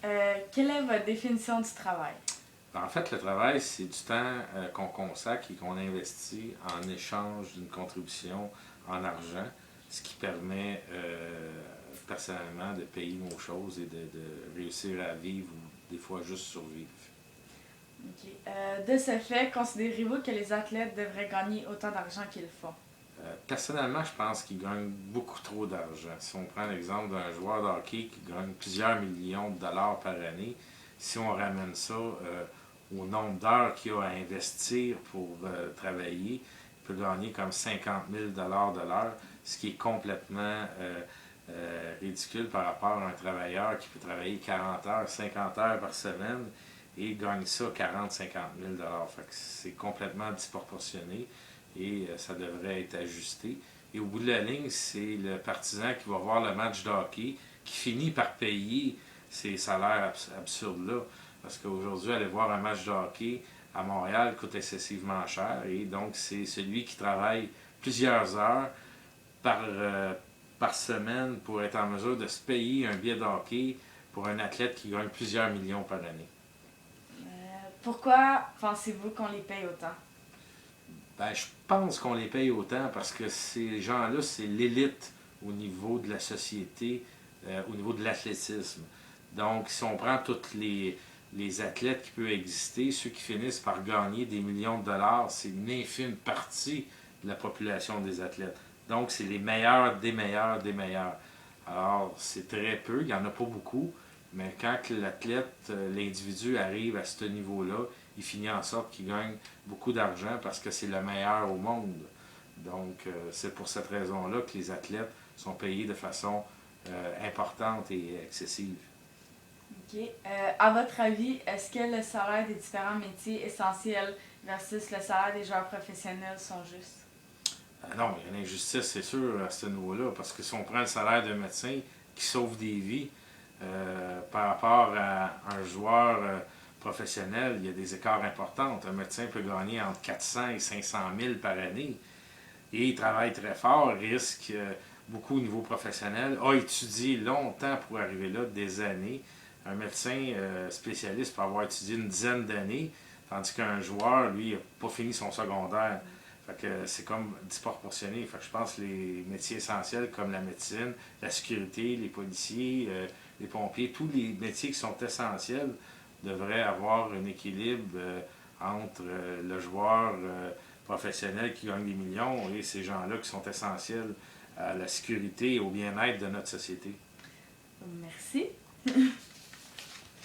Quelle est votre définition du travail? En fait, le travail, c'est du temps qu'on consacre et qu'on investit en échange d'une contribution en argent, ce qui permet personnellement de payer nos choses et de réussir à vivre ou des fois juste survivre. Ok. De ce fait, considérez-vous que les athlètes devraient gagner autant d'argent qu'ils le font? Personnellement, je pense qu'ils gagnent beaucoup trop d'argent. Si on prend l'exemple d'un joueur de hockey qui gagne plusieurs millions de dollars par année, si on ramène ça au nombre d'heures qu'il a à investir pour travailler, il peut gagner comme 50 000 dollars de l'heure, ce qui est complètement ridicule par rapport à un travailleur qui peut travailler 40 heures, 50 heures par semaine et gagne ça 40-50 000 dollars. C'est complètement disproportionné et ça devrait être ajusté. Et au bout de la ligne, c'est le partisan qui va voir le match de hockey qui finit par payer ces salaires absurdes-là. Parce qu'aujourd'hui, aller voir un match de hockey à Montréal coûte excessivement cher. Et donc, c'est celui qui travaille plusieurs heures par, par semaine pour être en mesure de se payer un billet de hockey pour un athlète qui gagne plusieurs millions par année. Pourquoi pensez-vous qu'on les paye autant? Ben, je pense qu'on les paye autant parce que ces gens-là, c'est l'élite au niveau de la société, au niveau de l'athlétisme. Donc, si on prend tous les athlètes qui peuvent exister, ceux qui finissent par gagner des millions de dollars, c'est une infime partie de la population des athlètes. Donc, c'est les meilleurs des meilleurs des meilleurs. Alors, c'est très peu, il n'y en a pas beaucoup, mais quand l'athlète, l'individu arrive à ce niveau-là, il finit en sorte qu'il gagne beaucoup d'argent parce que c'est le meilleur au monde. Donc, c'est pour cette raison-là que les athlètes sont payés de façon importante et excessive. Ok. À votre avis, est-ce que le salaire des différents métiers essentiels versus le salaire des joueurs professionnels sont justes? Non, il y a une injustice, c'est sûr, à ce niveau-là, parce que si on prend le salaire d'un médecin qui sauve des vies par rapport à un joueur professionnel, il y a des écarts importants. Un médecin peut gagner entre 400 et 500 000 par année et il travaille très fort, risque beaucoup au niveau professionnel, a étudié longtemps pour arriver là, des années. Un médecin spécialiste peut avoir étudié une dizaine d'années, tandis qu'un joueur, lui, n'a pas fini son secondaire. Fait que c'est comme disproportionné. Fait que je pense que les métiers essentiels comme la médecine, la sécurité, les policiers, les pompiers, tous les métiers qui sont essentiels devraient avoir un équilibre entre le joueur professionnel qui gagne des millions et ces gens-là qui sont essentiels à la sécurité et au bien-être de notre société. Merci.